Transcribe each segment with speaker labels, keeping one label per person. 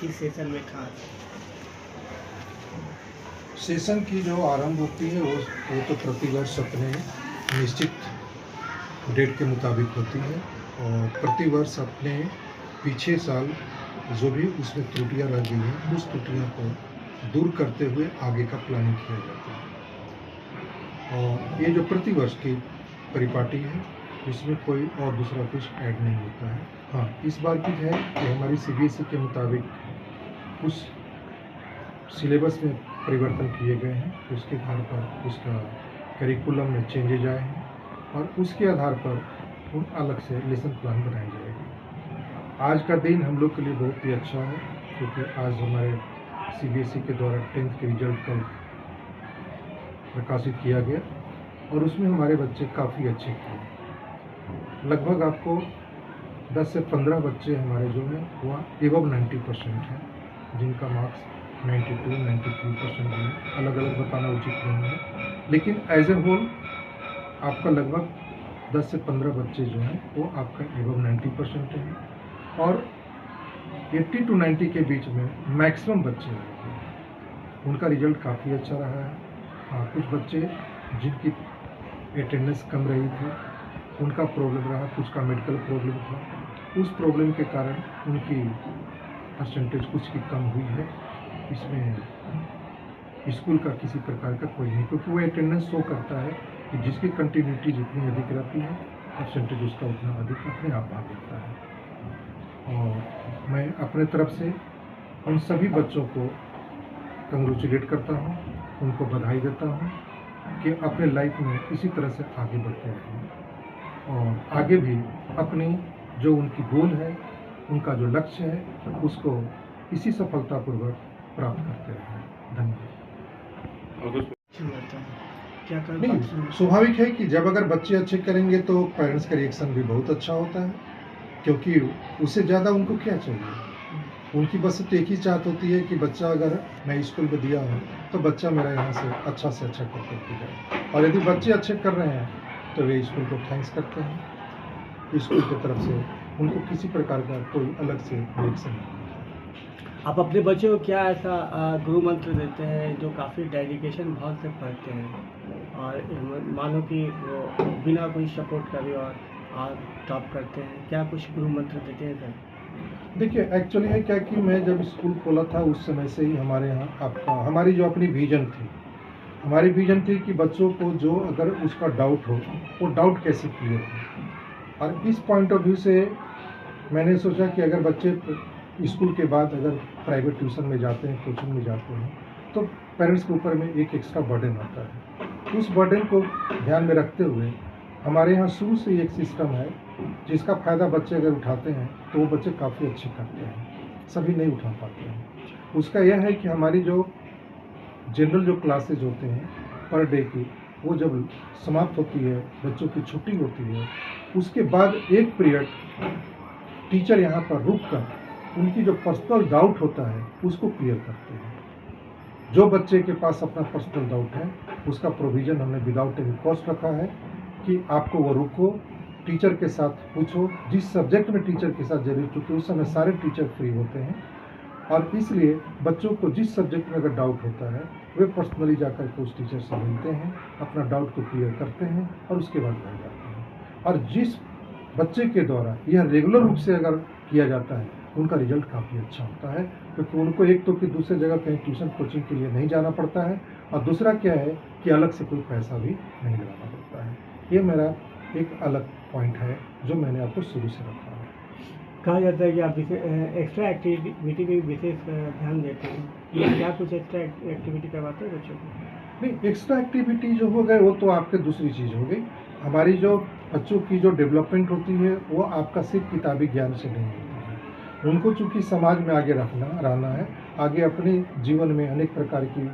Speaker 1: इस सेशन में खास?
Speaker 2: सेशन की जो आरंभ होती है वो तो प्रतिवर्ष अपने निश्चित डेट के मुताबिक होती है और प्रतिवर्ष अपने पीछे साल जो भी उसमें त्रुटियां रह गई हैं उस त्रुटियों को दूर करते हुए आगे का प्लानिंग किया जाता है। और ये जो प्रतिवर्ष की परिपाटी है इसमें कोई और दूसरा कुछ ऐड नहीं होता है। हाँ, इस बार की है कि हमारी सीबीएसई के मुताबिक कुछ सिलेबस में परिवर्तन किए गए हैं, उसके आधार पर उसका करिकुलम में चेंजेज आए हैं और उसके आधार पर उन अलग से लेसन प्लान बनाई जाएगी। आज का दिन हम लोग के लिए बहुत ही अच्छा है क्योंकि आज हमारे सीबीएसई के द्वारा 10th के रिजल्ट कल प्रकाशित किया गया और उसमें हमारे बच्चे काफ़ी अच्छे किए। लगभग आपको 10 से 15 बच्चे हमारे जो हैं वह एबव 90% हैं, जिनका मार्क्स 92-93% है। अलग अलग बताना उचित नहीं है, लेकिन एज ए होल आपका लगभग 10 से 15 बच्चे जो हैं वो आपका एबव 90% हैं और 80 to 90 के बीच में मैक्सिमम बच्चे हैं, उनका रिजल्ट काफ़ी अच्छा रहा है। हाँ, कुछ बच्चे जिनकी अटेंडेंस कम रही थी उनका प्रॉब्लम रहा, कुछ का मेडिकल प्रॉब्लम था, उस प्रॉब्लम के कारण उनकी परसेंटेज कुछ की कम हुई है। इसमें स्कूल का किसी प्रकार का कोई नहीं, क्योंकि वो अटेंडेंस शो करता है कि जिसकी कंटिन्यूटी जितनी अधिक रहती है परसेंटेज उसका उतना अधिक अपने आप आ जाता है। और मैं अपने तरफ से उन सभी बच्चों को कंग्रेचुलेट करता हूँ, उनको बधाई देता हूँ कि अपने लाइफ में इसी तरह से आगे बढ़ते रहें और आगे भी अपनी जो उनकी गोल है, उनका जो लक्ष्य है उसको इसी सफलतापूर्वक प्राप्त करते रहें। धन्यवाद।
Speaker 1: क्या कर
Speaker 2: नहीं, स्वाभाविक है कि जब अगर बच्चे अच्छे करेंगे तो पेरेंट्स का रिएक्शन भी बहुत अच्छा होता है, क्योंकि उससे ज़्यादा उनको क्या चाहिए। उनकी बस एक ही चाहत होती है कि बच्चा अगर मैं स्कूल में दिया हूँ तो बच्चा मेरा यहाँ से अच्छा कर करके जाए, और यदि बच्चे अच्छे कर रहे हैं तो वे स्कूल को थैंक्स करते हैं। स्कूल की तरफ से उनको किसी प्रकार का कोई अलग से रिएक्शन नहीं।
Speaker 1: आप अपने बच्चों को क्या ऐसा गुरु मंत्र देते हैं जो काफ़ी डेडिकेशन भाव से पढ़ते हैं और मानो कि वो बिना कोई सपोर्ट करे और टॉप करते हैं, क्या कुछ गुरु मंत्र देते हैं सर?
Speaker 2: देखिए, एक्चुअली है क्या कि मैं जब स्कूल खोला था उस समय से ही हमारे यहाँ आपका हमारी जो अपनी विजन थी कि बच्चों को जो अगर उसका डाउट हो वो डाउट कैसे क्लियर हो। और इस पॉइंट ऑफ व्यू से मैंने सोचा कि अगर बच्चे स्कूल के बाद अगर प्राइवेट ट्यूशन में जाते हैं, कोचिंग में जाते हैं, तो पेरेंट्स के ऊपर में एक एक्स्ट्रा बर्डन आता है। उस बर्डन को ध्यान में रखते हुए हमारे यहाँ शुरू से ही एक सिस्टम है जिसका फ़ायदा बच्चे अगर उठाते हैं तो वो बच्चे काफ़ी अच्छे करते हैं, सभी नहीं उठा पाते हैं। उसका यह है कि हमारी जो जनरल जो क्लासेज होते हैं पर डे की, वो जब समाप्त होती है, बच्चों की छुट्टी होती है, उसके बाद एक पीरियड टीचर यहाँ पर रुक कर उनकी जो पर्सनल डाउट होता है उसको क्लियर करते हैं। जो बच्चे के पास अपना पर्सनल डाउट है उसका प्रोविज़न हमने विदाउट एनी कॉस्ट रखा है कि आपको वो रुको, टीचर के साथ पूछो, जिस सब्जेक्ट में टीचर के साथ जरूर, चूँकि उस समय सारे टीचर फ्री होते हैं और इसलिए बच्चों को जिस सब्जेक्ट में अगर डाउट होता है वे पर्सनली जाकर के उस टीचर से मिलते हैं, अपना डाउट को क्लियर करते हैं और उसके बाद घर जाते हैं। और जिस बच्चे के द्वारा यह रेगुलर रूप से अगर किया जाता है उनका रिजल्ट काफ़ी अच्छा होता है, क्योंकि उनको एक तो कि दूसरे जगह कहीं ट्यूशन कोचिंग के लिए नहीं जाना पड़ता है और दूसरा क्या है कि अलग से कोई पैसा भी नहीं लगाना पड़ता है। ये मेरा एक अलग पॉइंट है जो मैंने आपको शुरू से रखा है।
Speaker 1: कहा जाता है कि आप एक्स्ट्रा एक्टिविटी पे विशेष ध्यान देते हैं, क्या कुछ एक्स्ट्रा एक्टिविटी करवाते हैं बच्चों को?
Speaker 2: नहीं, एक्स्ट्रा एक्टिविटी जो हो गए वो तो आपके दूसरी चीज़ हो गई। हमारी जो बच्चों की जो डेवलपमेंट होती है वो आपका सिर्फ किताबी ज्ञान से नहीं होती है। उनको चूँकि समाज में आगे रहना है, आगे अपने जीवन में अनेक प्रकार की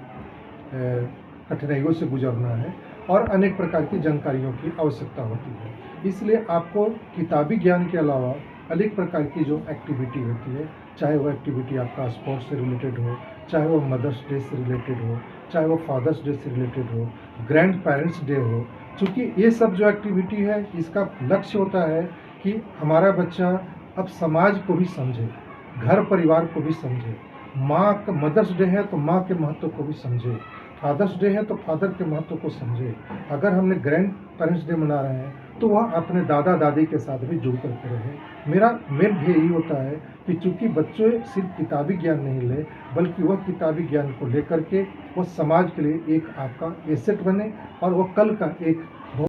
Speaker 2: कठिनाइयों से गुजरना है और अनेक प्रकार की जानकारियों की आवश्यकता होती है। इसलिए आपको किताबी ज्ञान के अलावा अनेक प्रकार की जो एक्टिविटी होती है, चाहे वो एक्टिविटी आपका स्पोर्ट्स से रिलेटेड हो, चाहे वो मदर्स डे से रिलेटेड हो, चाहे वो फादर्स डे से रिलेटेड हो, ग्रैंड पेरेंट्स डे हो, चूँकि ये सब जो एक्टिविटी है इसका लक्ष्य होता है कि हमारा बच्चा अब समाज को भी समझे, घर परिवार को भी समझे। माँ का मदर्स डे है तो माँ के महत्व को भी समझे। फादर्स डे है तो फादर के महत्व को समझे। अगर हमने ग्रैंड पेरेंट्स डे मना रहे हैं तो वह अपने दादा दादी के साथ भी जुड़ करके रहे। मेरा मेन ध्येय यही होता है कि चूंकि बच्चे सिर्फ किताबी ज्ञान नहीं ले, बल्कि वह किताबी ज्ञान को लेकर के वह समाज के लिए एक आपका एसेट बने और वह कल का एक